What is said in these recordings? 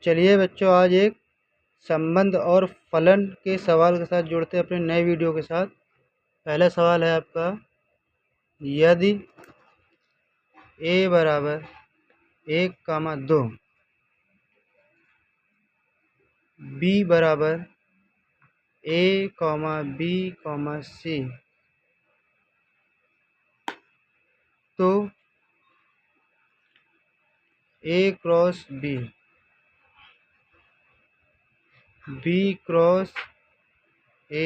चलिए बच्चों, आज एक संबंध और फलन के सवाल के साथ जुड़ते हैं अपने नए वीडियो के साथ। पहला सवाल है आपका, यदि a बराबर 1,2, b बराबर a, b, c, तो a cross b cross a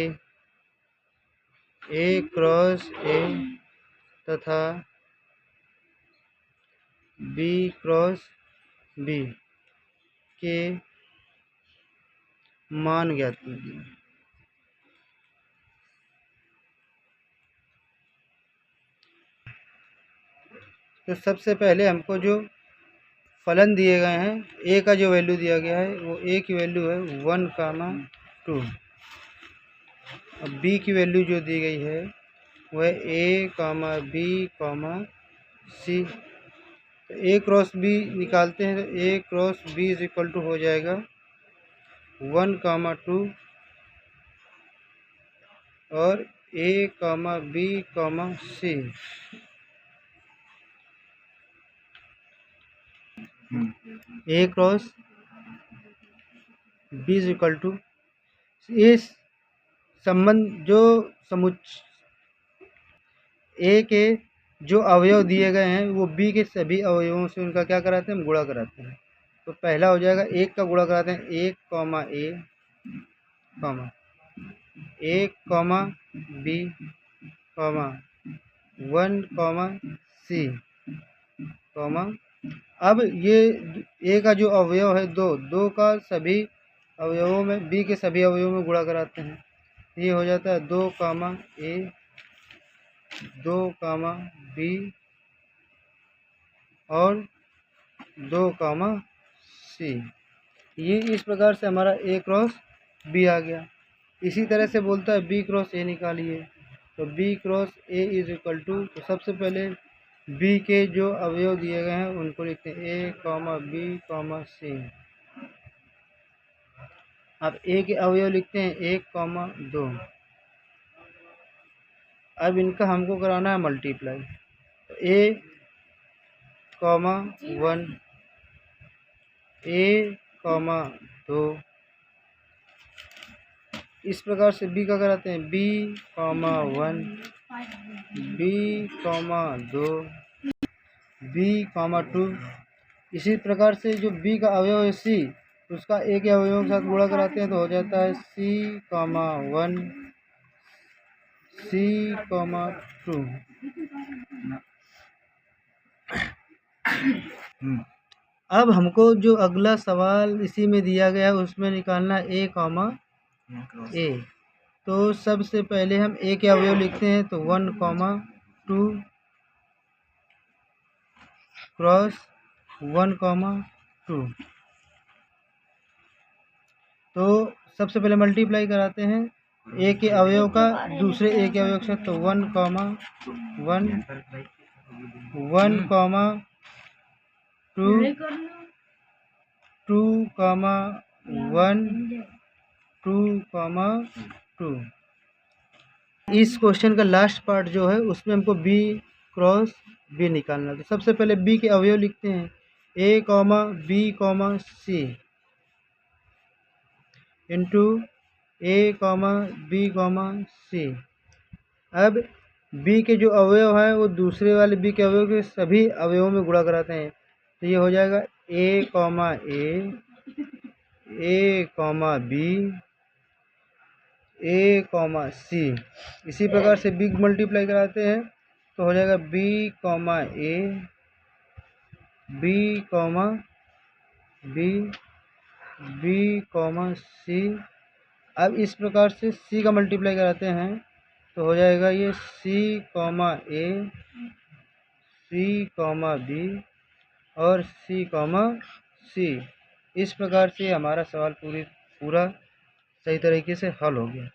cross a तथा b क्रॉस b के मान ज्ञात कीजिए। तो सबसे पहले हमको जो फलन दिए गए हैं, ए का जो वैल्यू दिया गया है वो ए की वैल्यू है 1,2। अब बी की वैल्यू जो दी गई है वह a, b, c। तो a क्रॉस b निकालते हैं, तो a cross b is equal to हो जाएगा 1,2 और a, b, c। a cross b is equal to, इस संबंध जो ए के जो अवयव दिए गए हैं वो बी के सभी अवयवों से उनका क्या कराते हैं, हम गुणा कराते हैं। तो पहला हो जाएगा 1 का गुणा कराते हैं, 1, a, 1, b, 1, c, अब ये ए का जो अवयव है 2 का सभी अवयवों में, बी के सभी अवयवों में गुणा कराते हैं। ये हो जाता है 2, a, 2, b और 2, c। ये इस प्रकार से हमारा a क्रॉस b आ गया। इसी तरह से बोलता है b क्रॉस a निकालिए। तो b cross a is equal to, तो सबसे पहले b के जो अवयव दिए गए हैं उनको लिखते हैं a, b, c। अब a के अवयव लिखते हैं 1, 2। अब इनका हमको कराना है मल्टीप्लाई। तो a, 1, a, 2, इस प्रकार से b का कराते हैं b, 1, b, 2, b, 2। इसी प्रकार से जो b का अवयव है c, उसका a के अवयवों के साथ गुणा कराते हैं, तो हो जाता है c, 1, c, 2। अब हमको जो अगला सवाल इसी में दिया गया है उसमें निकालना a, a। तो सबसे पहले हम a के अवयव लिखते हैं, तो 1, 2 क्रॉस 1, 2। तो सबसे पहले मल्टीप्लाई कराते हैं a के अवयव का दूसरे a के अवयव के साथ। तो 1, 1, 2, 2, 1, 2, 2। इस क्वेश्चन का लास्ट पार्ट जो है उसमें हमको b क्रॉस b निकालना है। तो सबसे पहले b के अवयव लिखते हैं a, b, c into a, b, c। अब b के जो अवयव है वो दूसरे वाले b के अवयव के सभी अवयवों में गुणा कराते हैं। तो ये हो जाएगा a, b, a, c। इसी प्रकार से b मल्टीप्लाई कराते हैं, तो हो जाएगा b, a, b, b, c। अब इस प्रकार से c का मल्टीप्लाई कराते हैं, तो हो जाएगा ये c, a, c, b और c, c। इस प्रकार से हमारा सवाल पूरा सही तरीके से हल हो गया।